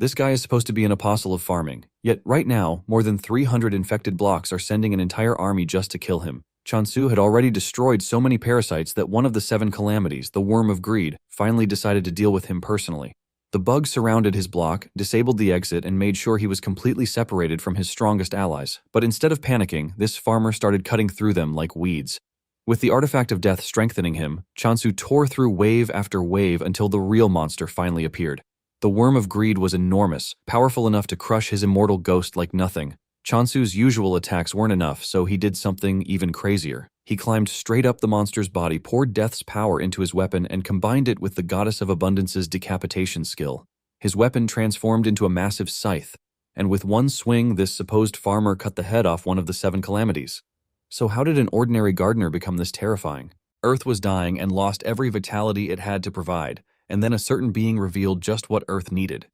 This guy is supposed to be an apostle of farming, yet right now, more than 300 infected blocks are sending an entire army just to kill him. Chansu had already destroyed so many parasites that one of the 7 calamities, the worm of greed, finally decided to deal with him personally. The bug surrounded his block, disabled the exit, and made sure he was completely separated from his strongest allies. But instead of panicking, this farmer started cutting through them like weeds. With the artifact of death strengthening him, Chansu tore through wave after wave until the real monster finally appeared. The worm of greed was enormous, powerful enough to crush his immortal ghost like nothing. Chansu's usual attacks weren't enough, so he did something even crazier. He climbed straight up the monster's body, poured Death's power into his weapon, and combined it with the Goddess of Abundance's decapitation skill. His weapon transformed into a massive scythe, and with one swing, this supposed farmer cut the head off one of the 7 calamities. So how did an ordinary gardener become this terrifying? Earth was dying and lost every vitality it had to provide, and then a certain being revealed just what Earth needed.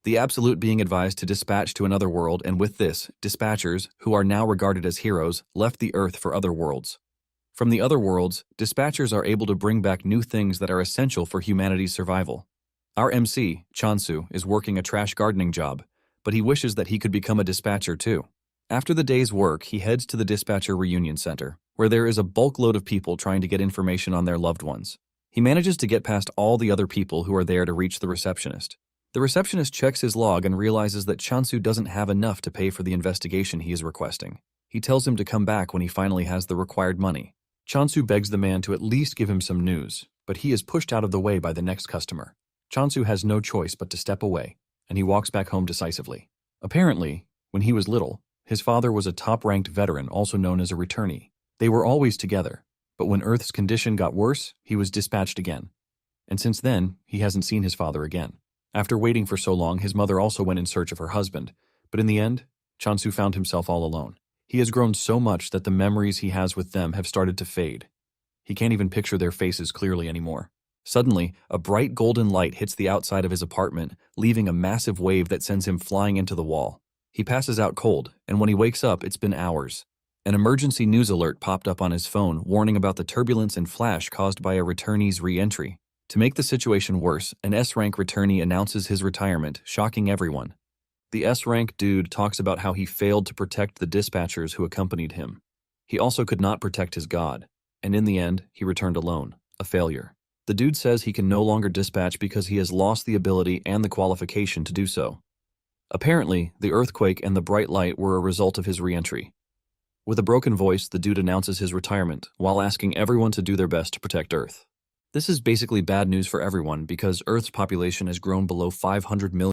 The Absolute being advised to dispatch to another world, and with this, dispatchers, who are now regarded as heroes, left the Earth for other worlds. From the other worlds, dispatchers are able to bring back new things that are essential for humanity's survival. Our MC, Chansu, is working a trash gardening job, but he wishes that he could become a dispatcher too. After the day's work, he heads to the dispatcher reunion center, where there is a bulk load of people trying to get information on their loved ones. He manages to get past all the other people who are there to reach the receptionist. The receptionist checks his log and realizes that Chansu doesn't have enough to pay for the investigation he is requesting. He tells him to come back when he finally has the required money. Chansu begs the man to at least give him some news, but he is pushed out of the way by the next customer. Chansu has no choice but to step away, and he walks back home decisively. Apparently, when he was little, his father was a top-ranked veteran, also known as a returnee. They were always together, but when Earth's condition got worse, he was dispatched again. And since then, he hasn't seen his father again. After waiting for so long, his mother also went in search of her husband, but in the end, Chansu found himself all alone. He has grown so much that the memories he has with them have started to fade. He can't even picture their faces clearly anymore. Suddenly, a bright golden light hits the outside of his apartment, leaving a massive wave that sends him flying into the wall. He passes out cold, and when he wakes up, it's been hours. An emergency news alert popped up on his phone, warning about the turbulence and flash caused by a returnee's re-entry. To make the situation worse, an S-rank returnee announces his retirement, shocking everyone. The S-rank dude talks about how he failed to protect the dispatchers who accompanied him. He also could not protect his god, and in the end, he returned alone, a failure. The dude says he can no longer dispatch because he has lost the ability and the qualification to do so. Apparently, the earthquake and the bright light were a result of his re-entry. With a broken voice, the dude announces his retirement, while asking everyone to do their best to protect Earth. This is basically bad news for everyone because Earth's population has grown below 500 million.